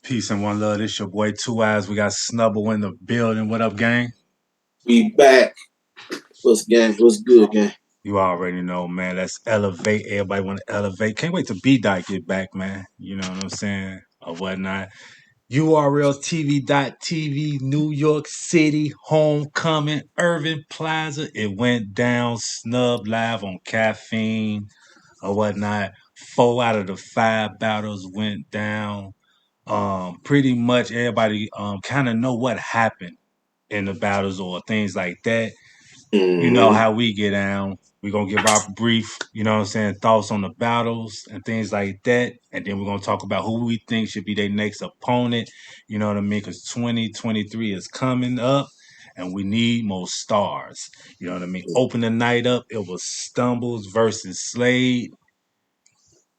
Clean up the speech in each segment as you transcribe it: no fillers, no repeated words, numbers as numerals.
Peace and one love. This your boy 2eiies. We got Snubble in the building. What up, gang? We back. What's gang? What's good, gang? You already know, man. Let's elevate. Everybody want to elevate. Can't wait to B-Dot get back, man. You know what I'm saying? Or whatnot. URL TV.TV, New York City, Homecoming, Irving Plaza. It went down. Snub live on caffeine or whatnot. 4 out of the 5 battles went down. Pretty much everybody kind of know what happened in the battles or things like that. You know Mm-hmm. how we get down. We're gonna give our brief, thoughts on the battles and things like that. And then we're gonna talk about who we think should be their next opponent. You know what I mean? Because 2023 is coming up and we need more stars. You know what I mean? Open the night up, it was Stumbles versus Slade.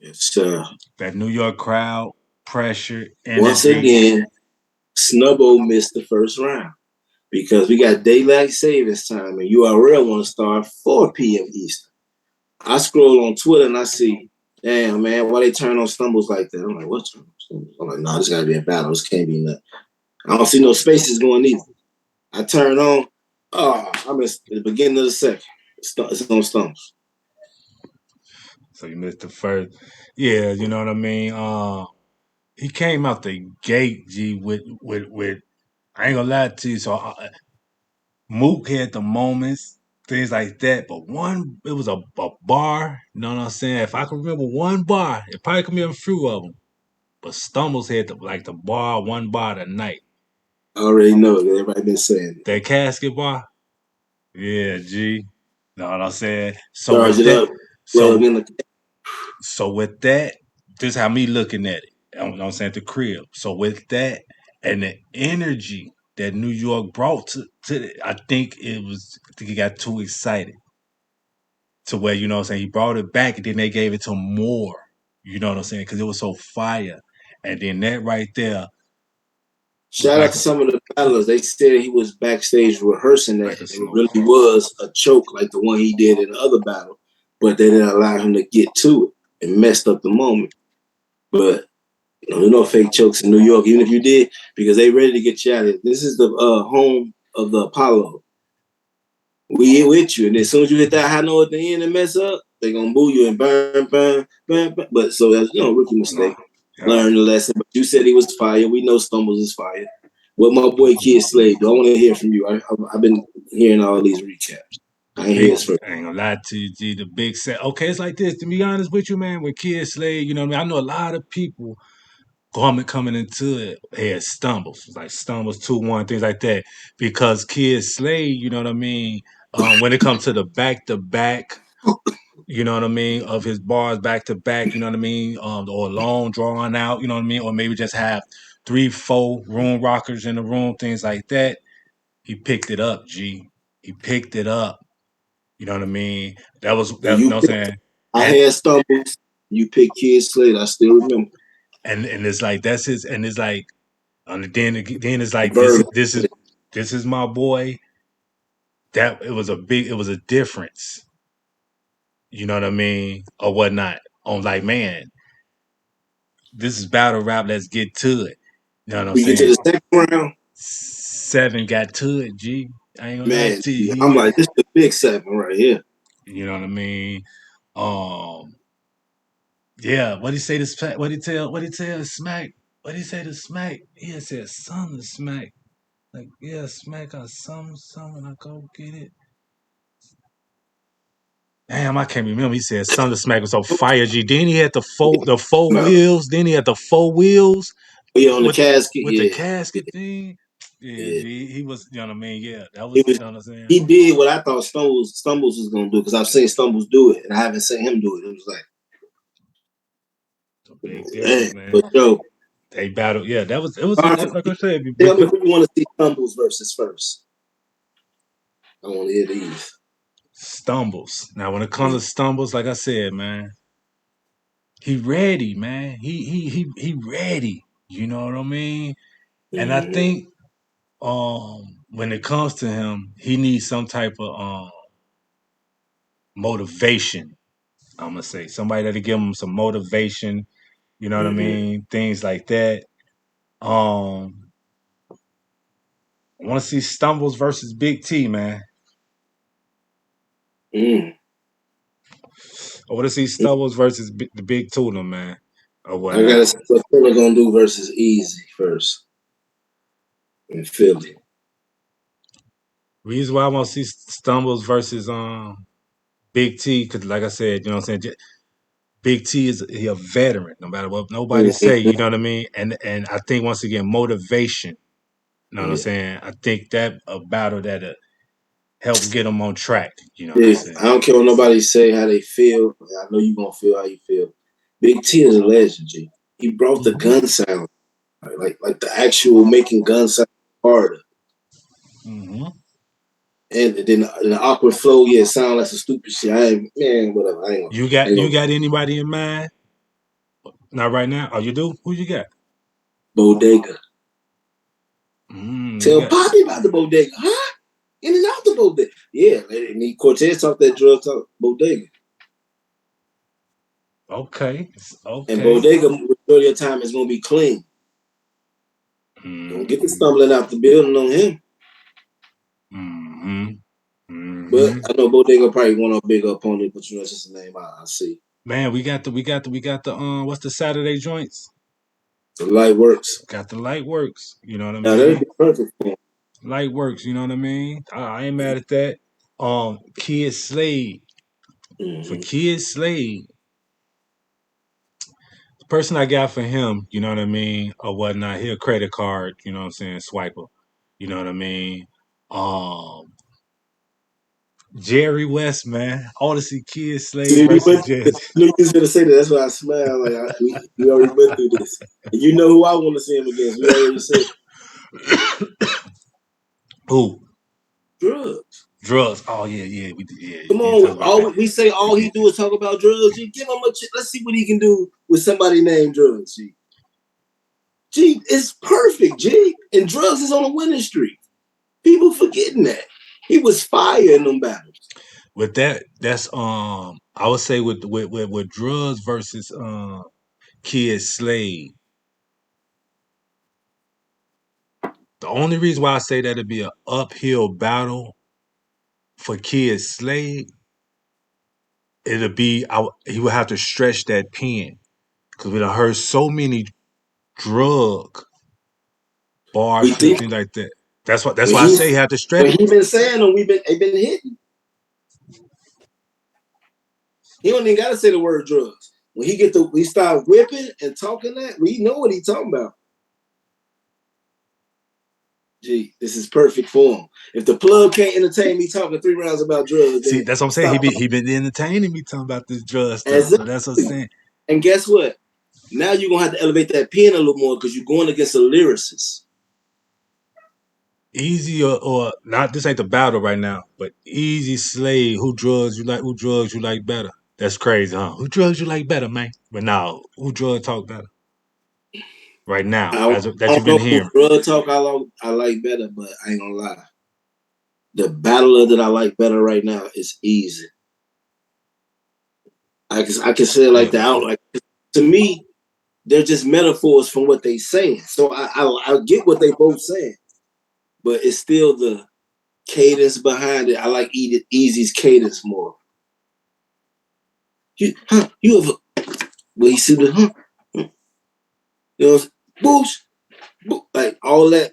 Yes, sir. That New York crowd, pressure, Once energy. again, Snubbo missed the first round because we got daylight savings time and URL want to start 4 p.m. Eastern. I scroll on Twitter and I see, damn, man, why they turn on Stumbles like that? I'm like, what turn on Stumbles? I'm like, nah, this got to be a battle. This can't be nothing. I don't see no spaces going either. I turn on, I missed the beginning of the second. It's on Stumbles. So you missed the first. Yeah, you know what I mean? He came out the gate, G, with I ain't gonna lie to you. So Mook had the moments, things like that. But it was a bar. You know what I'm saying? If I can remember one bar, it probably could be a few of them. But Stumbles had the bar, one bar tonight. I already know. Everybody been saying it. That casket bar, yeah, G. Know what I'm saying? So Charge with it that, up, plug so in the. So with that, this is how me looking at it. You know what I'm saying? At the crib. So with that and the energy that New York brought I think he got too excited to where, you know what I'm saying, he brought it back and then they gave it to more. You know what I'm saying? Because it was so fire. And then that right there was Shout out like to some of the battlers. They said he was backstage rehearsing that, like a and it slow really clap. was a choke like the one he did in the other battle, but they didn't allow him to get to it and messed up the moment. But there's no fake chokes in New York, even if you did, because they ready to get you out of here. This is the home of the Apollo. We here with you, and as soon as you hit that high note at the end and mess up, they gonna boo you and burn. But so that's rookie No. mistake. Yeah. Learn the lesson. But you said he was fired. We know Stumbles is fired. What my boy Kid Slade do? I want to hear from you. I've been hearing all these recaps. The I ain't hear big, his first. I ain't gonna lie to you, G. The big set. Okay, it's like this. To be honest with you, man, with Kid Slade, you know what I mean? I know a lot of people coming into it had stumbles, like stumbles 2-1, things like that. Because Kid Slade, you know what I mean. When it comes to the back to back, you know what I mean, of his bars back to back, you know what I mean, or long drawn out, you know what I mean, or maybe just have 3, 4 room rockers in the room, things like that. He picked it up, G. He picked it up. You know what I mean? That was And that. You know what I'm saying? I And had Stumbles. You picked Kid Slade. I still remember. and it's like that's his, and it's like, and then it's like this Verb. this is my boy. That it was a difference. You know what I mean, or whatnot. On like, man, this is battle rap. Let's get to it. You know what I'm We get to saying? the second round, 7 got to it. G. I ain't gonna lie man. to you. I'm like, this is the big seven right here. You know what I mean? Um, yeah. What he say to Smack? What he tell Smack? What he say to Smack? He had said something to Smack. Like, yeah, Smack got something. I go get it. Damn, I can't remember. He said Thunder Smack was on fire. G. Then he had the four No. wheels. Then he had the 4 wheels Oh, yeah, on the with casket, with the yeah. casket thing. Yeah, Yeah. G. He was. You know what I mean? Yeah, that He was. was You know what I'm saying? he did what I thought Stumbles was gonna do because I've seen Stumbles do it and I haven't seen him do it. It was like, It's a big difference, man. man. But yo, They battled. Yeah, that was. It was. uh, Like I said, tell me who you want to see Stumbles versus first. I want to hear these. stumbles. Now, when it comes to stumbles, like I said, man, he ready, man. He ready. You know what I mean? And I Mm-hmm. think when it comes to him, he needs some type of motivation. I'm gonna say somebody that'll give him some motivation. You know what I Mm-hmm. mean? Things like that. Um, I want to see Stumbles versus Big T, man. Mm. I want to see Stumbles versus the Big Tuna, man, or I gotta whatnot. see what Philly gonna do versus Easy first in Philly. Reason why I want to see Stumbles versus Big T, because like I said, you know what I'm saying. Big T is he a veteran, no matter what nobody say. Mm-hmm. You know what I mean. And I think once again, motivation. You know what I'm Yeah. saying. I think that a battle that help get them on track. You know what I'm Yeah. I saying. don't care what nobody say how they feel. I know you gonna feel how you feel. Big T is a legend, G. He brought the Mm-hmm. gun sound, like the actual making gun sound harder. Mm-hmm. And then the awkward flow, yeah, sound like some stupid shit. I ain't man, whatever. I ain't You gonna got anybody in mind? Not right now. Oh, you do? Who you got? bodega. You Tell got Poppy about the bodega, huh? In and out the bodega. Yeah, and Cortez talk that drug talk bodega. okay, And okay. bodega majority of the time is gonna be clean. Don't get the Mm-hmm. stumbling out the building on him. Mm-hmm. But Mm-hmm. I know Bodega probably want a big opponent, but you know, it's just a name I see. Man, we got the what's the Saturday joints? The light works. Got the light works. You know what I Now that'd mean? be perfect for him. Light works. You know what I mean? I ain't mad at that. Kid Slade for Mm-hmm. Kid Slade. The person I got for him, you know what I mean, or whatnot. He a credit card. You know what I'm saying? Swiper. You know what I mean? Um, Jerry West, man. I want to see Kid Slade See, we versus went. Jerry. I knew you was gonna say that. That's why I smiled. We already went through this, and you know who I want to see him against. We already said Who? drugs. Drugs. Oh yeah, yeah, yeah. Come You talk on, about that. all we say all Yeah. he do is talk about drugs. G, give him a. Let's see what he can do with somebody named drugs. G, it's perfect. G, and drugs is on a winning streak. People forgetting that he was fire in them battles. With that, that's I would say with drugs versus Kid Slade. The only reason why I say that it'd be an uphill battle for Kid Slade, he would have to stretch that pen because we done heard so many drug We bars and think things like that. That's when why I say he had to stretch. he been saying them, they been hitting. He don't even gotta say the word drugs. When we start whipping and talking that, we know what he talking about. Gee, this is perfect for him. If the plug can't entertain me talking 3 rounds about drugs, See, then that's what I'm saying. stop. He been entertaining me talking about this drug stuff. So that's what I'm Exactly. saying. And guess what? Now you're gonna have to elevate that pen a little more because you're going against a lyricist. Easy or not, this ain't the battle right now, but Easy Slade, who drugs you like better? That's crazy, huh? Who drugs you like better, man? But now, who drugs talk better right now, I, that I you've don't been know who hearing? drug talk I like better, but I ain't gonna lie. The battler that I like better right now is Easy. I can say it like Yeah. that. Like, to me, they're just metaphors from what they saying. So I get what they both saying, but it's still the cadence behind it. I like Easy's cadence more. You ever well you see the you know boosh, like all that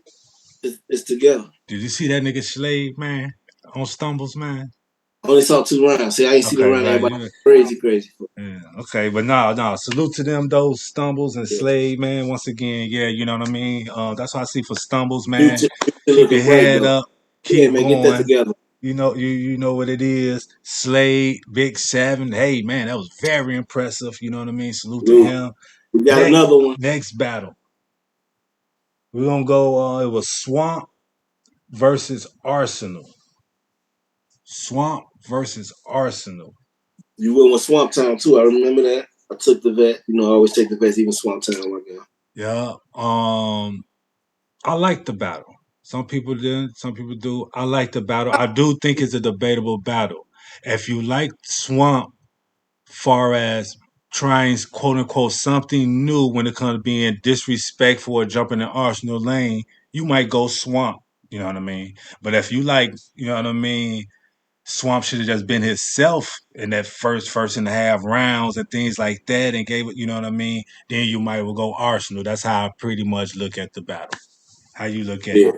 is together. Did you see that nigga Slade, man, on Stumbles, man? I only saw 2 rounds. See, I ain't seen the Okay, round right. everybody Yeah. crazy. Yeah, okay, but no. Salute to them, those Stumbles and Yeah. Slade, man. Once again, yeah, you know what I mean. That's what I see for Stumbles, man. Future Keep your looking bright head though. up, Yeah, keep man, get that going. together. You know what it is. Slade, Big Seven. Hey, man, that was very impressive. You know what I mean. Salute to Luke, him. we got another one. Next battle, we're gonna go. It was Swamp versus Arsenal. Swamp versus Arsenal. You went with Swamp Town too. I remember that. I took the vet. You know, I always take the vets, even Swamp Town right now. Yeah. I like the battle. Some people didn't, some people do. I like the battle. I do think it's a debatable battle. If you like Swamp, far as trying quote unquote something new when it comes to being disrespectful or jumping in Arsenal lane, you might go Swamp. You know what I mean? But if you like, you know what I mean, Swamp should have just been himself in that first and a half rounds and things like that and gave it, you know what I mean? Then you might well go Arsenal. That's how I pretty much look at the battle. How you look at Yeah.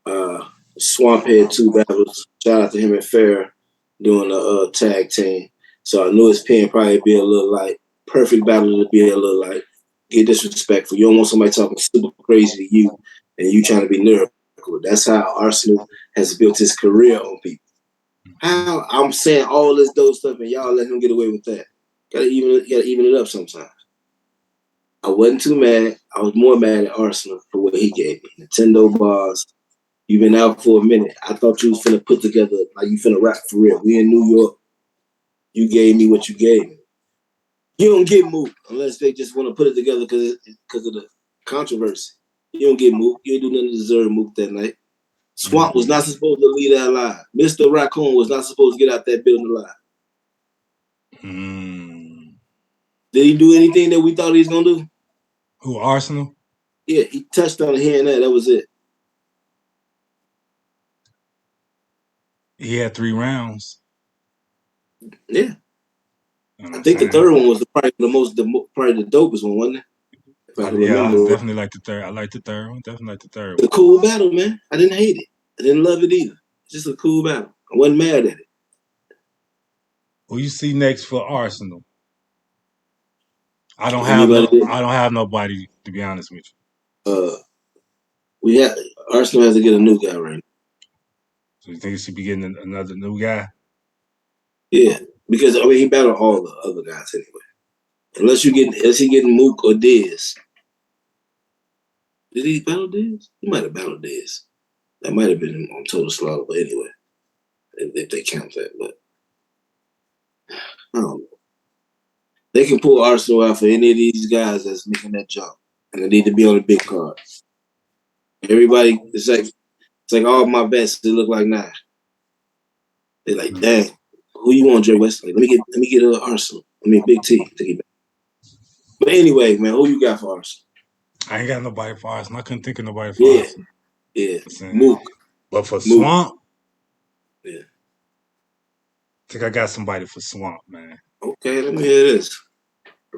it? Swamp had 2 battles. Shout out to him and Fair doing the tag team. So I knew his pen probably be a little like perfect battle to be a little like get disrespectful. You don't want somebody talking super crazy to you and you trying to be lyrical. That's how Arsenal has built his career on people. How I'm saying all this dope stuff and y'all let him get away with that. Gotta even it up sometimes. I wasn't too mad. I was more mad at Arsenal for what he gave me. Nintendo bars. You've been out for a minute. I thought you was finna put together, like you finna rap for real. We in New York. You gave me what you gave me. You don't get MOOK unless they just want to put it together because of the controversy. You don't get MOOK. You ain't do nothing to deserve MOOK that night. Swamp was not supposed to leave that alive. Mr. Raccoon was not supposed to get out that building alive. Did he do anything that we thought he was gonna do? Who, Arsenal? Yeah, he touched on it here and there. That was it. He had 3 rounds. Yeah. You know what I I'm think the saying? third one was probably the dopest one, wasn't it? If I can Yeah, I remember. definitely like the third. I like the third one. Definitely like the third It's a one. cool battle, man. I didn't hate it. I didn't love it either. It's just a cool battle. I wasn't mad at it. Who you see next for Arsenal? Anybody I don't have nobody to be honest with uh we have Arsenal has to get a new guy right now. you. So you think you should be getting another new guy? Yeah. Because I mean he battled all the other guys anyway. Unless he getting Mook or Diz. Did he battle Diz? He might have battled Diz. That might have been on Total Slaughter, but anyway, if they count that, but I don't know. They can pull Arsenal out for any of these guys that's making that jump. And they need to be on the big card. Everybody, it's like all my bets, they look like 9. They're like, dang, who you want, Jerry West? Like, let me get Arsenal. I mean, Big T. But anyway, man, who you got for Arsenal? I ain't got nobody for Arsenal. I couldn't think of nobody for Yeah, Arsenal. yeah, Saying. Mook, But for Mook. Swamp, Yeah. I think I got somebody for Swamp, man. Okay, let me hear this.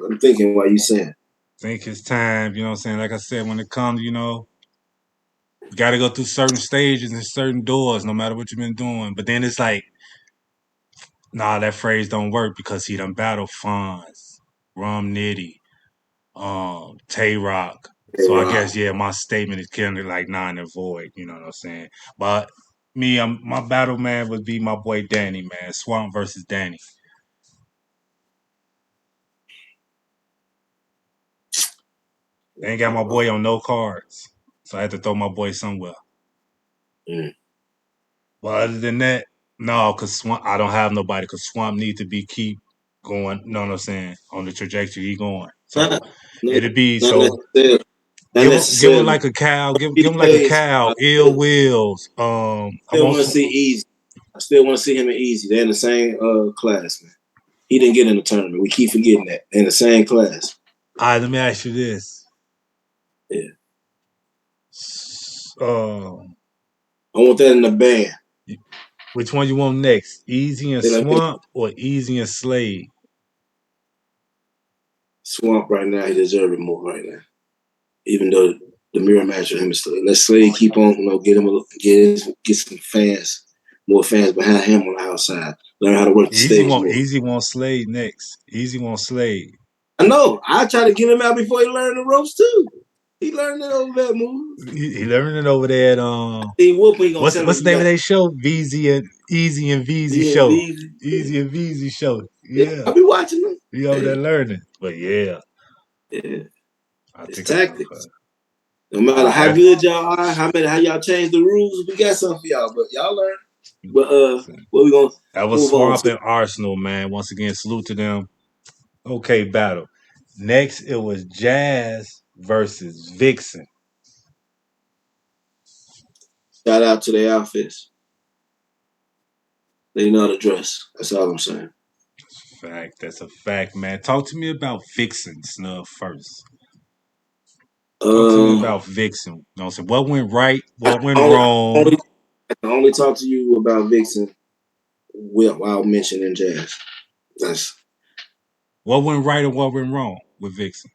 I'm thinking while you saying. Think it's time, you know what I'm saying? Like I said, when it comes, you got to go through certain stages and certain doors, no matter what you've been doing. But then it's like, nah, that phrase don't work because he done battle Fonz, Rum Nitty, Tay Rock. Hey, So I Rob. guess yeah, my statement is kind of like non and void. You know what I'm saying? But my battle man would be my boy Danny, man. Swamp versus Danny. They ain't got my boy on no cards, so I had to throw my boy somewhere. Mm. But other than that, no, cause Swamp, I don't have nobody. Cause Swamp need to be keep going. You know what I'm saying? On the trajectory he going. So Not, not, it'd be not so. necessarily. Not Give him necessarily. like a cow. Give These him like a days, cow. I Ill Wills. I still want want to some. see Easy. I still want to see him and Easy. They're in the same class, man. He didn't get in the tournament. We keep forgetting that. They're in the same class. All right, let me ask you this. Yeah. Uh, I want that in the band. which one you want next? Easy and They like Swamp or Easy and Slade? Swamp right now. He deserves it more right now. Even though the mirror match with him is still. Let Slade keep on, get some fans, more fans behind him on the outside. Learn how to work the stage more. Easy won't Slade next. Easy won't Slade. I know. I try to get him out before he learned the ropes too. He learned it over that move. He learned it over there at He whoop when he gonna tell him what's the you name of got that show? VZ and Easy and VZ yeah, show. easy. Easy and VZ show. Yeah, Yeah. I be watching them. He over there Hey, learning. But yeah, yeah, I it's think I go for tactics. No matter how I good y'all are, how y'all change the rules, we got something for y'all. But y'all learn. But what we gonna that was move on Swamp to? and Arsenal, man. Once again, salute to them. Okay, battle. Next, it was Jazz versus Vixen. Shout out to their outfits. They know how to dress. That's all I'm saying. fact. That's a fact, man. Talk to me about Vixen Snub first. Talk to me Uh, about Vixen. You know what I'm saying? What went right? I What went only, wrong? only I can only talk to you about Vixen while mentioning Jazz. That's What went right and what went wrong with Vixen?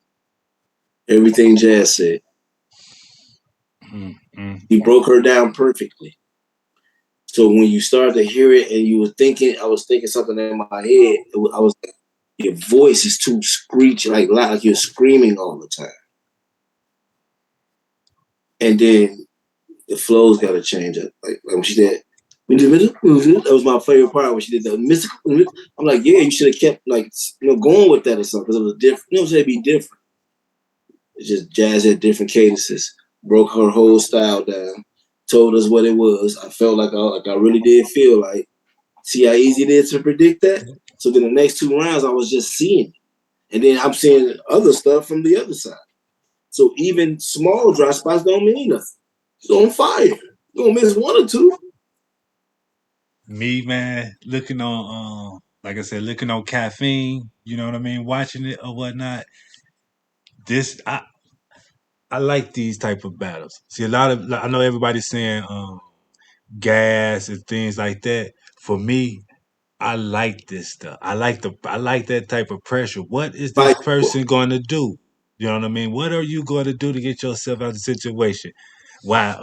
everything Jazz said. Mm-hmm. He broke her down perfectly. So when you started to hear it and you were thinking, I was thinking something in my head. I was like, your voice is too screechy, like loud, like you're screaming all the time. And then the flows got to change up. Like when she did, that was my favorite part when she did the mystical. I'm like, yeah, you should have kept like going with that or something because it was different. You know what I'm saying? It'd be different. It's just Jazz had different cadences, broke her whole style down, told us what it was. I felt like I really did feel like. See how easy it is to predict that. So then the next two rounds, I was just seeing it, and then I'm seeing other stuff from the other side. So even small dry spots don't mean nothing. It's on fire. You're gonna miss one or two. Me, man, looking on, like I said, looking on caffeine. You know what I mean? Watching it or whatnot. This, I like these type of battles. See, a lot of I know everybody's saying gas and things like that. For me, I like this stuff. I like that type of pressure. What is this Fight. person going to do? You know what I mean? What are you going to do to get yourself out of the situation? Why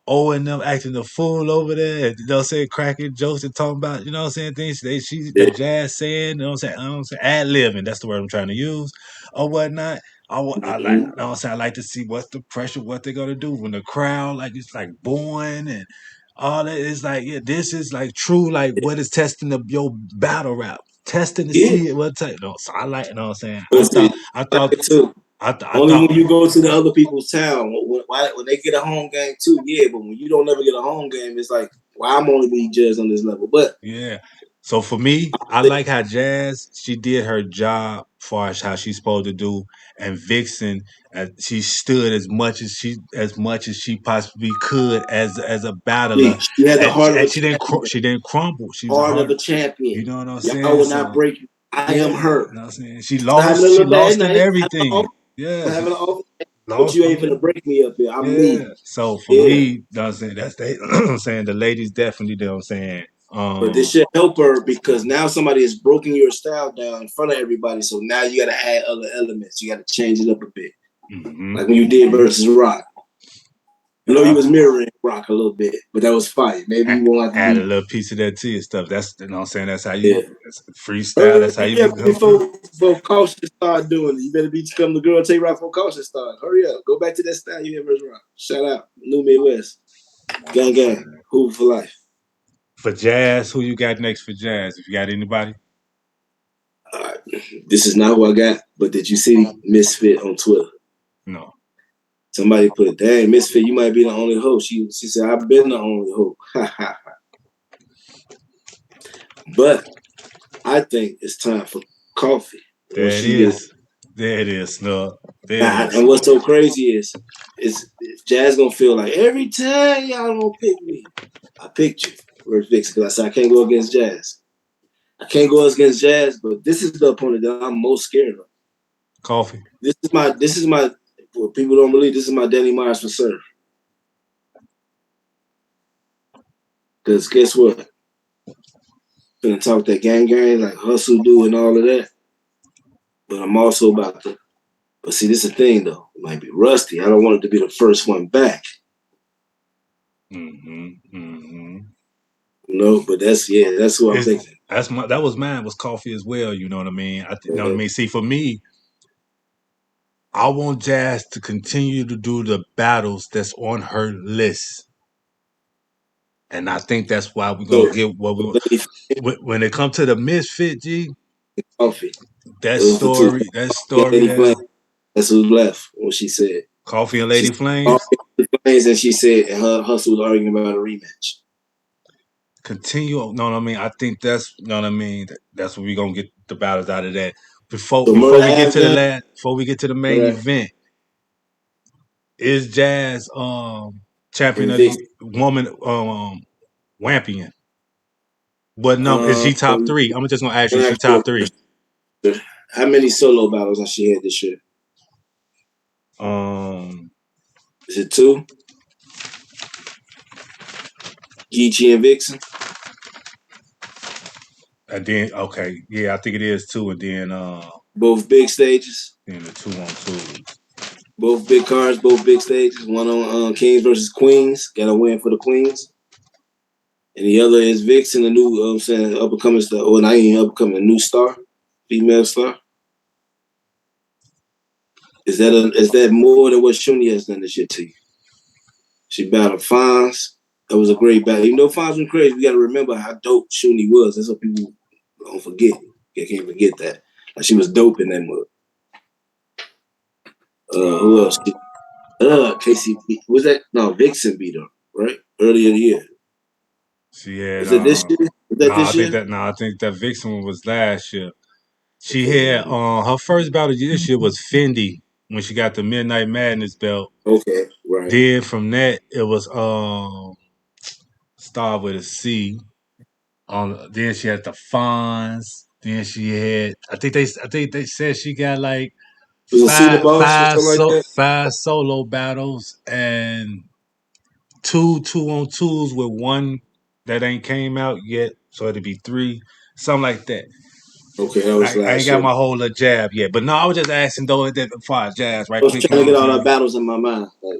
Owen them acting the fool over there, you know what I'm saying, cracking jokes and talking about, you know what I'm saying, things the Yeah. jazz saying, you know what I'm saying, ad libbing, that's the word I'm trying to use, or whatnot. I like, you Mm-hmm. know what I'm saying, I like to see what's the pressure, what they're gonna do when the crowd like it's like booing and all that is like, yeah, this is like true, like what is testing your battle rap, testing to Yeah. see it what type. No, so I like, you know what I'm saying. But see, I like thought, it too. I Only thought, when you go to the other people's town, when they get a home game too, yeah. But when you don't ever get a home game, it's like, well, I'm only being judged on this level. But yeah. So for me, I like how Jazz she did her job far as how she's supposed to do, and Vixen she stood as much as she possibly could as a battler, she had the heart of a and champion. she didn't crumble. She was a Heart of hard, a champion. you know what I'm Y'all saying? will not So break me. I yeah, am her. you know what I'm saying. Having a She little bad lost in night. everything. I'm Yeah, she having an off, but lost you in ain't gonna everything. break me up here. I'm Yeah. me. So for me, Yeah. you know what I'm saying, that's they I'm saying the ladies definitely, you know what I'm saying. But this should help her because now somebody has broken your style down in front of everybody. So now you got to add other elements. You got to change it up a bit, Mm-hmm, like when you did mm-hmm. versus Rock. I know you Yeah. was mirroring Rock a little bit, but that was fine. Maybe you won't have to Add a be. little piece of that to your stuff. That's, you know what I'm saying. That's how you Yeah. freestyle. That's how you Hurry up become. before caution start doing it. You better be come the girl take Rock before caution start. Hurry up. Go back to that style you had versus Rock. Shout out. New Midwest. Gang gang. Hoop for life. For Jazz, who you got next for Jazz? If you got anybody, This is not who I got, but did you see Misfit on Twitter? no. Somebody put, dang, Misfit, you might be the only host. She said, I've been the only host. But I think it's time for coffee. What There it she did. is. There it is, Snug. There it is, And what's Snug. so crazy is Jazz gonna feel like every time y'all don't pick me, I picked you. Where's Vixen? Because I said I can't go against Jazz. I can't go against Jazz, but this is the opponent that I'm most scared of. Coffee. This is my what people don't believe, this is my Danny Myers for serve. Because guess what? Gonna talk that gang like hustle do and all of that. But I'm also about to. But see, this is the thing though. It might be rusty. I don't want it to be the first one back. Mm-hmm. Mm-hmm. But that's what I'm Is thinking. that was mine was coffee as well. You know what I mean? You know what I Uh, mean. See, for me, I want Jazz to continue to do the battles that's on her list. And I think that's why we're gonna so, get what we Lady when it comes to the misfit. G, Coffee. that Those are the two. Yeah, story Lady has Flame. That's who's left. What she said. Coffee and She Lady said Flames Coffee Flames, and she said and her hustle was arguing about a rematch. continue. You know what I mean? I think that's, you know what I mean. That's what we're gonna get the battles out of that. So Before Murder we get has to the done. last, before we get to the main Murder event, is Jazz champion and of the Vix. woman Wampion? What number is she top Um, three? I'm just gonna ask you. can I She ask you top a three. question? How many solo battles has she had this year? Um, Is it two? Geechee and Vixen? and then okay, yeah, I think it is two, and Both big stages. then the 2-on-2s. Both big cards, both big stages. One on Kings versus Queens. Got a win for the Queens. And the other is Vixen, the new, I'm saying, up and coming star. Well, not even up and coming, a new star, female star. Is that more than what Shuni has done this year to you? She battled Fonz. That was a great battle. Even though Fonz was crazy, we got to remember how dope Shuni was. That's what people don't forget. You can't forget that. Like, she was dope in that mug. Who else? Casey was that? No, Vixen beat her right earlier in the year. She had Was that this year? Was that this year? I think that Vixen one was last year. She Okay, had her first battle this year was Fendi when she got the Midnight Madness belt. okay, right. Then from that it was Star with a C. Then she had the Fonz. Then she had I think they said she got like Was it See the Boss or something like that? five solo battles and two on twos with one that ain't came out yet, so it'd be three, something like that. Okay, that But was I ain't last got year. my whole little jab yet. But no, I was just asking though that far jazz right I was quick. You trying to know get what all I'm the saying? battles in my mind. Like,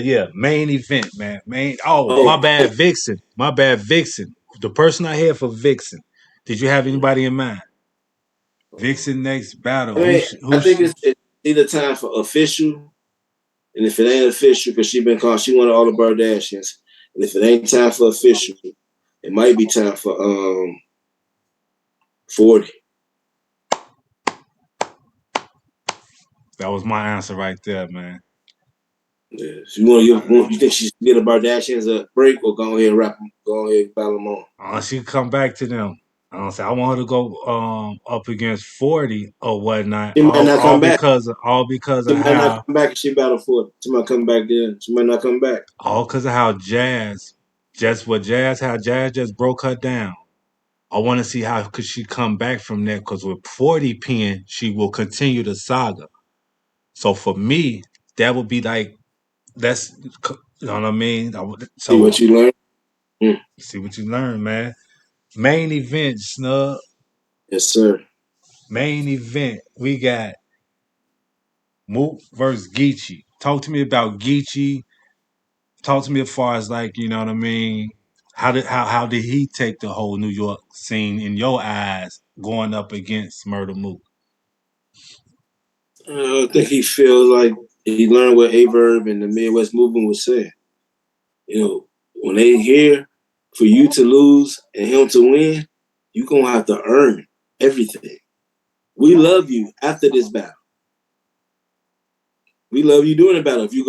Yeah. Main event, man. Oh, my oh, bad, Vixen. My bad, Vixen. The person I had for Vixen. Did you have anybody in mind? Vixen next battle. I mean, I Who think she? it's either time for official, and if it ain't official, because she been called, she wanted all the Bardashians, and if it ain't time for official, it might be time for 40. That was my answer right there, man. Yeah. So you think she should get the Bardashians a break or go ahead and go ahead and battle them on? She could come back to them. I don't say I want her to go up against 40 or whatnot. She might not come back. All because She of might not how come back if she battle 40. She might come back then. She might not come back. Jazz, just what Jazz, how Jazz just broke her down. I want to see how could she come back from that because with 40 pin, she will continue the saga. So for me, that would be like that's you know what I mean. See what So you learn? Mm. see what you learn, man. Main event, snub. Yes, sir. Main event. We got Mook versus GEECHI. Talk to me about GEECHI. Talk to me as far as like you know what I mean. How did he take the whole New York scene in your eyes going up against Murder Mook? I think he feels like he learned what Averb and the Midwest movement was saying. You know, when they here for you to lose and him to win, you're gonna have to earn everything. We love you after this battle. We love you doing the battle. If you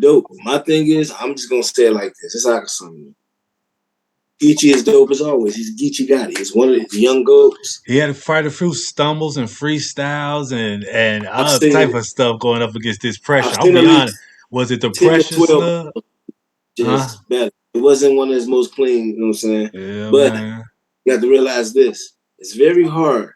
dope. My thing is, I'm just gonna say it like this. It's like something. Geechee is dope as always. He's Geechee Gotti. He's one of the young goats. He had to fight a few stumbles and freestyles and I've all type seen of stuff going up against this I've pressure. I'll seen at be least honest. Was it the 10 to pressure, 12 snub? Huh? just better. It wasn't one of his most clean, you know what I'm saying? Yeah, But man. you have to realize this. It's very hard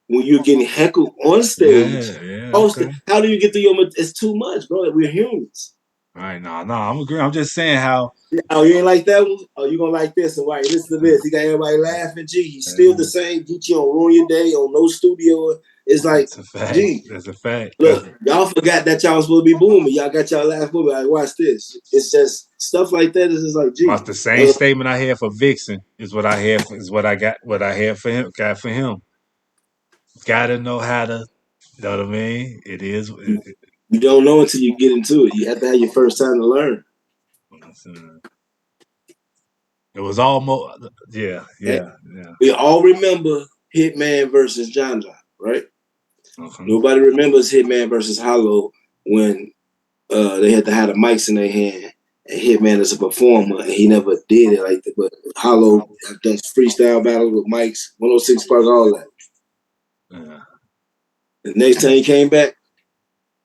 when you're getting heckled on stage. Yeah, Oh, okay. how do you get through it's too much, bro. We're humans. All right, no, I'm agreeing. I'm just saying how Oh, you ain't like that one? Oh, you gonna like this and why? Listen to this. He got everybody laughing. Gee, he's still the same. Geechee on Ruin Your Day on No Studio. It's like, that's a fact. gee, That's a fact. look, y'all forgot that y'all was supposed to be booming. Y'all got y'all last movie. Like, watch this. It's just stuff like that. Is just like, gee, The same statement I had for Vixen is what I had for, is what I had for him. Got for him. Got to know how to. You know what I mean? It is. you don't know until you get into it. You have to have your first time to learn. It was almost. And Yeah. we all remember Hitman versus John John, right? Okay. Nobody remembers Hitman versus Hollow when they had to have the mics in their hand. And Hitman is a performer, and he never did it like that. But Hollow have done freestyle battles with mics, 106 parts, all that. Yeah. The next time he came back,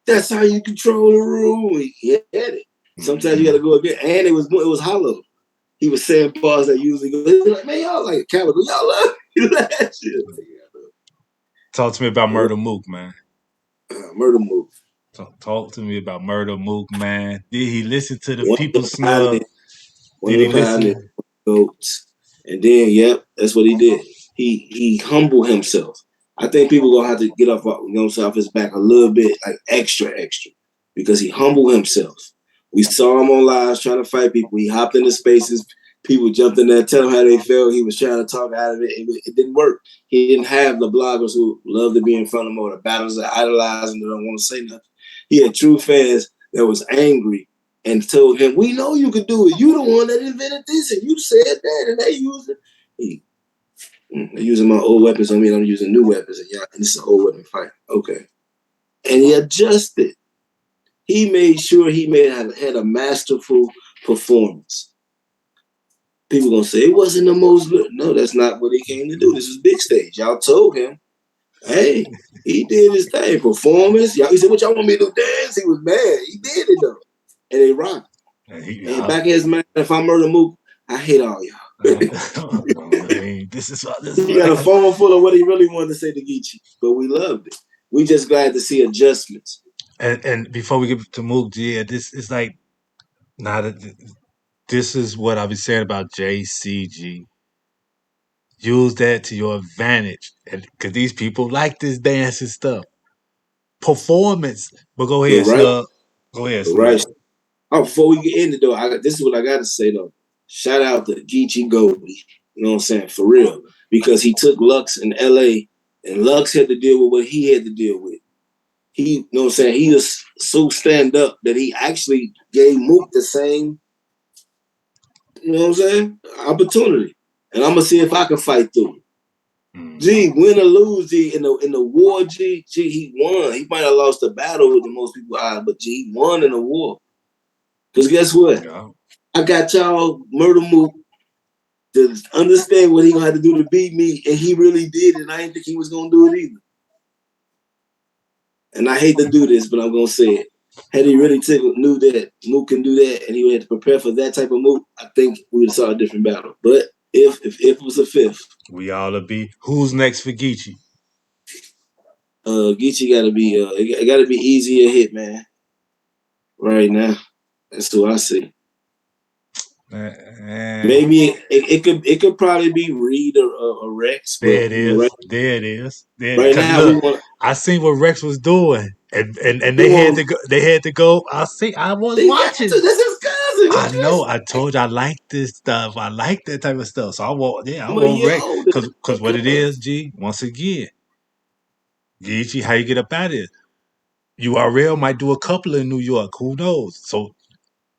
that's how you control the room. He had it. Sometimes you got to go again, and it was Hollow. he was saying bars that usually go. He was like, man, y'all like Capital, y'all love that shit. Like, Talk to me about Murder Mook, man. Murder Mook. Talk to me about Murder Mook, man. Did he listen to the One people of the snub? pioneers, one Did of he the pioneers, listen? goats. And then, yep, that's what he did. He humbled himself. I think people gonna have to get off, off his back a little bit, like extra, because he humbled himself. We saw him on lives trying to fight people. He hopped into spaces. People jumped in there, tell him how they felt. He was trying to talk out of it. It didn't work. He didn't have the bloggers who love to be in front of him or the battles that idolize and they don't want to say nothing. He had true fans that was angry and told him, we know you could do it. You the one that invented this and you said that and they used it. They're using my old weapons on me and I'm using new weapons and this is an old weapon fight. Okay. And he adjusted. He made sure had a masterful performance. People gonna say it wasn't the most good. No, that's not what he came to do. This is big stage. Y'all told him, hey, he did his thing. Performance. Y'all, he said, what y'all want me to do? Dance? He was mad. He did it though. And they rocked. And back in his mind, if I murder Mook, I hate all y'all. This is He got a phone full of what he really wanted to say to GEECHI, but we loved it. We just glad to see adjustments. And before we get to Mook, yeah, this is like not. This is what I've been saying about JCG. Use that to your advantage, because these people like this dancing stuff, performance. But go But ahead, right, Snub. Go ahead, but Snub. right. Oh, before we get into though, this is what I got to say though. Shout out to GEECHI GOTTI. You know what I'm saying? For real. Because he took Lux in LA and Lux had to deal with what he had to deal with. He, you know what I'm saying? He was so stand up that he actually gave Mook the same, you know what I'm saying, opportunity. And I'm gonna see if I can fight through it. G, win or lose, G, in the war, G, he won. He might have lost the battle with the most people out, but G, he won in the war. Because guess what? Yeah. I got y'all Murder Mook to understand what he gonna have to do to beat me, and he really did, and I didn't think he was gonna do it either. And I hate to do this, but I'm gonna say it. Had he really knew that Mook can do that, and he had to prepare for that type of Mook, I think we would have saw a different battle. But if it was a fifth, We ought to be. Who's next for GEECHI? GEECHI gotta be it gotta be easier hit, man. Right now, that's who I see. Maybe it could probably be Reed or Rex, There but it you know, is. There it is. right Because now we look, want. I seen what Rex was doing, and We they had want. to go. They had to go. I was They got watching. to. This is cousin. I What you know. expect? I told you I like this stuff. I like that type of stuff. So I want. Yeah, I I'm a want year Rex. older. Cause what it is, G. Once again, GEECHI, how you get up out of it? URL might do a couple in New York. Who knows? So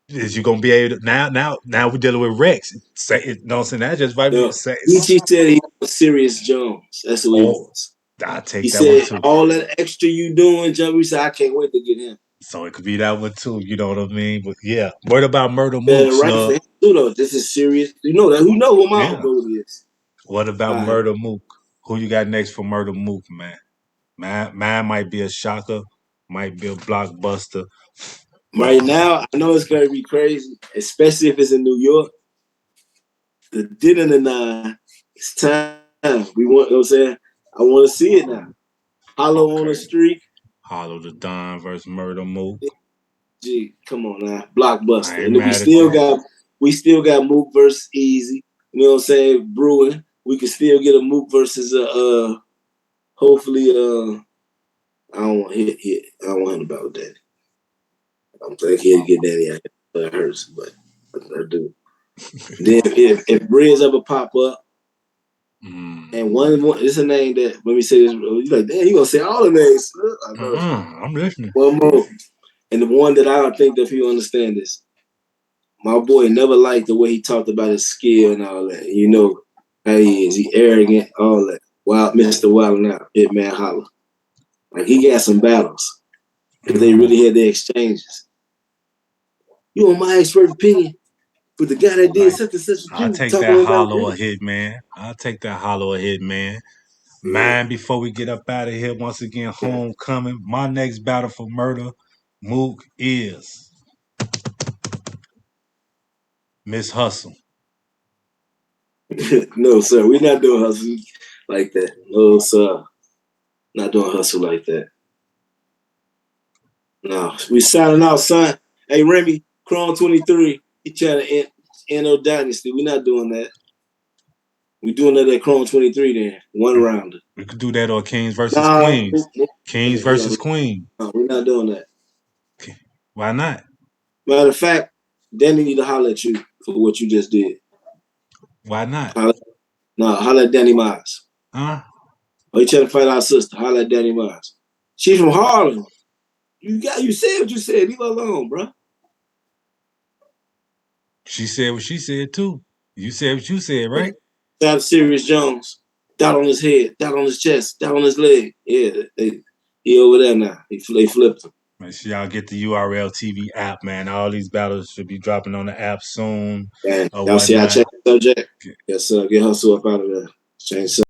is you gonna be able to now we're dealing with Rex. Say it, no, saying that just might be No, say. Geechee said he wants Sirius Jones. That's who he Oh, wants. I He take that one said too. all that extra you doing, Jump. He said I can't wait to get him. So it could be that one too. You know what I mean? But yeah, what about Murder Mook, Better right for Snub? him too, though. This is serious. You know that. Who know who my Yeah. goal is? What All about right. Murder Mook? Who you got next for Murder Mook, man? Mine might be a shocker, might be a blockbuster, but Right now, I know it's gonna be crazy, especially if it's in New York. The dinner and nine. It's time. We want. You know what I'm saying? I want to see it now. Hollow on the okay. street. Hollow the Don versus Murder Mook. Gee, come on now, I blockbuster. ain't And then mad at that. we still got Mook versus Easy. You know what I'm saying? Brewing. We can still get a Mook versus hopefully I don't want hit. I don't want him about that. I'm thinking he'll get Danny out. It hurts, but I do. Then if Briz ever pop up and one it's a name that when we say this, you're like, damn, you gonna say all the names. I know. I'm listening. One more. And the one that I don't think that people understand is my boy never liked the way he talked about his skill and all that. You know how he is. He arrogant, all that. Wild Mr. Wild now, Hitman Holla. Like he got some battles. Because they really had their exchanges. You want my expert opinion? But the guy that did Like such and such as I'll you take that talking about hollow a this. hit, man. I'll take that hollow a hit, man. Yeah. Mine before we get up out of here once again, homecoming. My next battle for Murder Mook is Miss Hustle. No, sir. We're not doing hustle like that. No, sir. Not doing hustle like that. No. We signing out, son. Hey, Remy, Chrome 23. He trying to NO Dynasty. We're not doing that. We doing that at Chrome 23 then. One rounder. We could do that on Kings versus Nah, Queens. Kings versus Queen. no, we're not doing that. Why not? Matter of fact, Danny need to holler at you for what you just did. Why not? Holler at Danny Miles. Huh? Oh, you trying to fight our sister? Holler at Danny Miles. She's from Harlem. You said what you said. Leave her alone, bro. She said what she said too. You said what you said, right? Shout out Sirius Jones. Dot on his head, dot on his chest, dot on his leg. Yeah, he over there now. They flipped him. Make sure y'all get the URL TV app, man. All these battles should be dropping on the app soon Man, or y'all see I whatnot. changed the subject? Yes, sir. Get hustle up out of there. Change